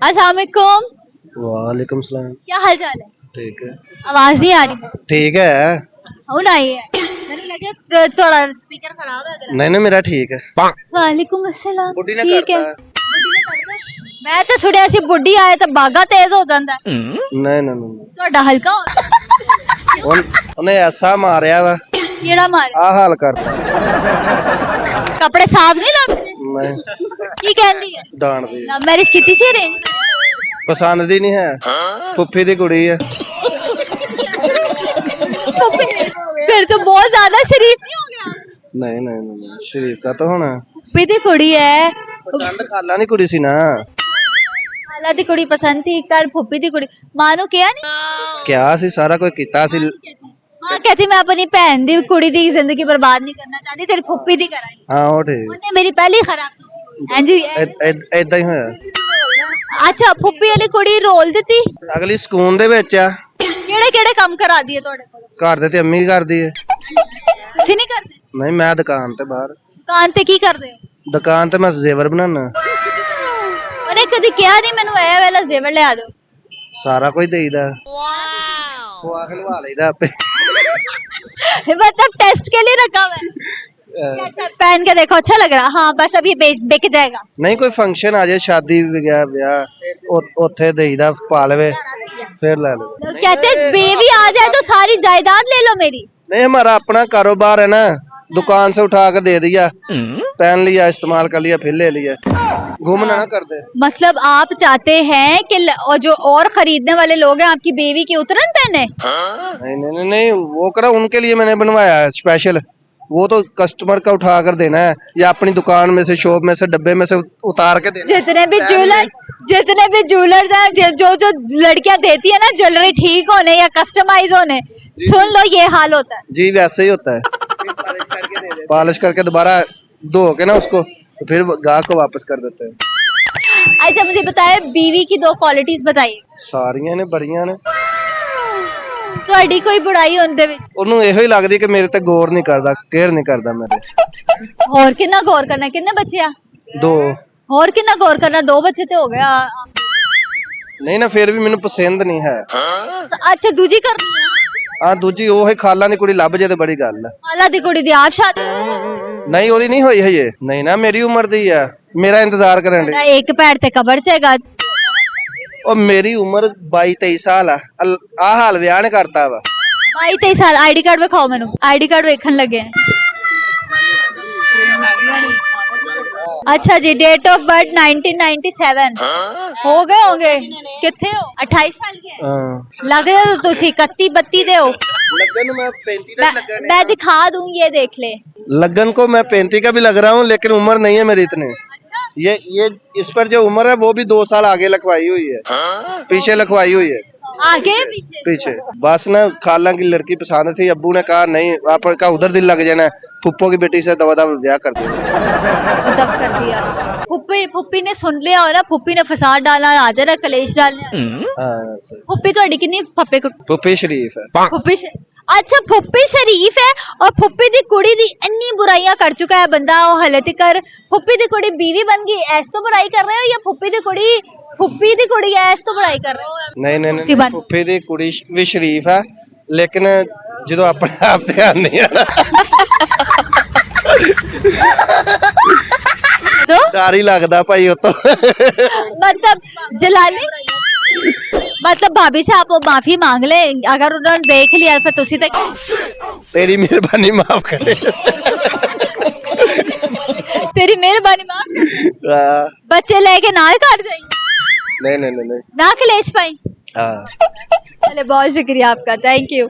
अस्सलाम वालेकुम। वालेकुम सलाम। क्या हाल चाल है? ठीक है। आवाज नहीं आ रही। ठीक है। ਹੁਣ आई है मैंने लगा थोड़ा स्पीकर खराब है अगर। नहीं नहीं मेरा ठीक है। वालेकुम अस्सलाम। बुढ़ी ने ठीक है। करता। बुढ़ी ने करता। मैं तो सुनिया सी बुढ़ी आए तो बागा तेज हो ਜਾਂਦਾ ਹੈ। नहीं नहीं नहीं ਤੁਹਾਡਾ ਹਲਕਾ ਹੋ उन्हें ऐसा मारिया वा ਕਿਹੜਾ ਮਾਰੇ आ हाल करता। ਕੱਪੜੇ ਸਾਫ ਨਹੀਂ ਲੱਗਦੇ नहीं ਕੀ ਕਹਿੰਦੀ ਹੈ डांट दी ਲਵ ਮੈਰਿਜ ਕੀਤੀ ਸੀ ਅਰੇਂਜ पसंद दी नहीं है फुफी दी कुड़ी है। फिर तो बहुत ज्यादा शरीफ नहीं हो गया नहीं नहीं नहीं शरीफ का तो होना। फुफी दी कुड़ी है पसंद खाला नहीं कुड़ी सी ना। खाला दी कुड़ी पसंद थी कल फुफी दी कुड़ी मां नु किया नहीं क्या सी सारा कोई किता सी। मां कहती मैं अपनी भैन दी कुड़ी दी जिंदगी बर्बाद नहीं करना चाहती तेरी फुफी दी कराई हाँ वो ठीक ਉਹਨੇ ਮੇਰੀ ਪਹਿਲੀ ਖਰਾਬ ਹਾਂਜੀ ਏਦਾਂ ਹੀ ਹੋਇਆ। ਅੱਛਾ ਫੁੱਫੀ ਵਾਲੀ ਕੁੜੀ ਰੋਲ ਦਿੱਤੀ ਅਗਲੀ ਸਕੂਨ ਦੇ ਵਿੱਚ ਆ। ਕਿਹੜੇ ਕਿਹੜੇ ਕੰਮ ਕਰਾ ਦਈਏ ਤੁਹਾਡੇ ਕੋਲ ਘਰ ਦੇ ਤੇ ਅੰਮੀ ਕਰਦੀ ਹੈ। ਤੁਸੀਂ ਨਹੀਂ ਕਰਦੇ ਨਹੀਂ ਮੈਂ ਦੁਕਾਨ ਤੇ ਬਾਹਰ। ਦੁਕਾਨ ਤੇ ਕੀ ਕਰਦੇ ਹੋ ਦੁਕਾਨ ਤੇ ਮੈਂ ਜ਼ੇਵਰ ਬਣਾਉਣਾ। ਉਹਨੇ ਕਦੀ ਕਿਹਾ ਨਹੀਂ ਮੈਨੂੰ ਇਹ ਵਾਲਾ ਜ਼ੇਵਰ ਲਿਆ ਦਿਓ ਸਾਰਾ ਕੁਝ ਦੇਈਦਾ। ਵਾਓ ਉਹ ਆਖਲ ਵਾ ਲਈਦਾ ਆਪੇ। मतलब टेस्ट के लिए रखा हुआ है कैसा पहन के देखो अच्छा लग रहा हाँ बस अब ये बिक जाएगा ਨਹੀਂ ਕੋਈ ਫੰਕਸ਼ਨ ਆ ਜਾਏ ਸ਼ਾਦੀ ਵਗੈਰਾ ਵਿਆਹ ਉੱਥੇ ਦੇਈਦਾ ਪਾ ਲਵੇ ਫਿਰ ਲੈ ਲਓ। लोग कहते बेबी आ जाए तो सारी जायदाद ले लो मेरी नहीं हमारा अपना कारोबार है ना दुकान से उठा कर दे दिया पहन लिया इस्तेमाल कर लिया फिर ले लिया घूमना ना कर दे। मतलब आप चाहते हैं कि जो और खरीदने वाले लोग हैं आपकी बेबी की उतरन पहने नहीं नहीं नहीं नहीं वो करा उनके लिए मैंने बनवाया है स्पेशल। वो तो कस्टमर का उठा कर देना है या अपनी दुकान में से शॉप में से डब्बे में से उतार के देना। जितने भी ज्वेलर्स हैं जो जो लड़कियां देती है ना ज्वेलरी ठीक होने या कस्टमाइज होने सुन लो ये हाल होता है जी वैसे ही होता है। पॉलिश करके दोबारा धो के ना उसको तो फिर गाहक को वापस कर देते हैं। अच्छा मुझे बताए बीवी की दो क्वालिटीज बताइए ਸਾਰੀਆਂ ਨੇ ਬੜੀਆਂ ਨੇ। ਤੁਹਾਡੀ ਕੋਈ ਬੁਰਾਈ ਹੁੰਦੇ ਵਿੱਚ ਉਹਨੂੰ ਇਹੋ ਹੀ ਲੱਗਦੀ ਕਿ ਮੇਰੇ ਤੇ ਗੌਰ ਨਹੀਂ ਕਰਦਾ ਕੇਅਰ ਨਹੀਂ ਕਰਦਾ ਮੇਰੇ। ਹੋਰ ਕਿੰਨਾ ਗੌਰ ਕਰਨਾ ਕਿੰਨੇ ਬੱਚੇ ਆ ਦੋ ਹੋਰ ਕਿੰਨਾ ਗੌਰ ਕਰਨਾ ਦੋ ਬੱਚੇ ਤੇ ਹੋ ਗਿਆ ਨਹੀਂ ਨਾ ਫਿਰ ਵੀ ਮੈਨੂੰ ਪਸੰਦ ਨਹੀਂ ਹੈ। ਅੱਛਾ ਦੂਜੀ ਕਰਨੀ ਆ ਆ ਦੂਜੀ ਉਹ ਹੀ ਖਾਲਾਂ ਦੀ ਕੁੜੀ ਲੱਭ ਜੇ ਤੇ ਬੜੀ ਗੱਲ ਹੈ। ਖਾਲਾ ਦੀ ਕੁੜੀ ਦੀ ਆਪ ਸ਼ਾਦੀ ਨਹੀਂ ਉਹਦੀ ਨਹੀਂ ਹੋਈ ਹਜੇ। ਨਹੀਂ ਨਾ ਮੇਰੀ ਉਮਰ ਦੀ ਆ ਮੇਰਾ ਇੰਤਜ਼ਾਰ ਕਰਨ ਦੇ। ਇੱਕ ਪੈਰ ਤੇ ਕਬਰ ਚ ਹੈਗਾ ਉਹ ਮੇਰੀ ਉਮਰ 22-23 ਸਾਲ ਆ ਆ ਹਾਲ ਵਿਆਹ ਨੇ ਕਰਤਾ ਵਾ। 22-23 ਸਾਲ ਆਈਡੀ ਕਾਰਡ ਵਿਖਾਓ ਮੈਨੂੰ ਆਈਡੀ ਕਾਰਡ ਵੇਖਣ ਲੱਗੇ अच्छा जी डेट ऑफ बर्थ 1997 हो गए होंगे कितने हो 28 साल के ਹਾਂ लग रहे हो तुसी 31-32 दे हो लगन में 35 का ही लगन मैं दिखा दूं ये देख ले है। लगन को मैं 35 का भी लग रहा हूँ लेकिन उम्र नहीं है मेरी इतनी। ये इस पर जो उम्र है वो भी 2 साल आगे लिखवाई हुई है पीछे लिखवाई हुई है आगे पीछे पीछे। बस ना खाला की लड़की पसंद थी अब्बू ने कहा नहीं आपका उधर दिल लग जाना है फुप्पो की बेटी से दवा ब्याह कर दिया। तब कर दिया फुप्पी ने सुन लिया और ना फुप्पी ने फसाद डाला आदर कलेश डालने हाँ सही। फुप्पी तो कितनी फप्पे फुप्पी शरीफ है। फुप्पी अच्छा फुप्पी शरीफ है और फुप्पी दी कुड़ी दी अन्नी बुराइयां कर चुका है बंदा वो हले तक फुप्पी दी कुड़ी बीवी बन गई ऐस तो बुराई कर रहे हो या फुप्पी दी कुड़ी ऐस तो बुराई कर रहे हो। नहीं नहीं नहीं फुप्पी दी कुड़ी भी शरीफ है लेकिन जो अपने आप ध्यान नहीं आना तो डर ही लगता भाई तो मतलब जलाली मतलब भाभी से आप माफी मांग ले अगर उन्होंने देख लिया फिर तुसी तक तेरी मेहरबानी माफ करे। तेरी मेहरबानी माफ कर बच्चे लेके ना कर जाइए नहीं नहीं नहीं ना कलेश पाई हाँ चले बहुत शुक्रिया आपका थैंक यू।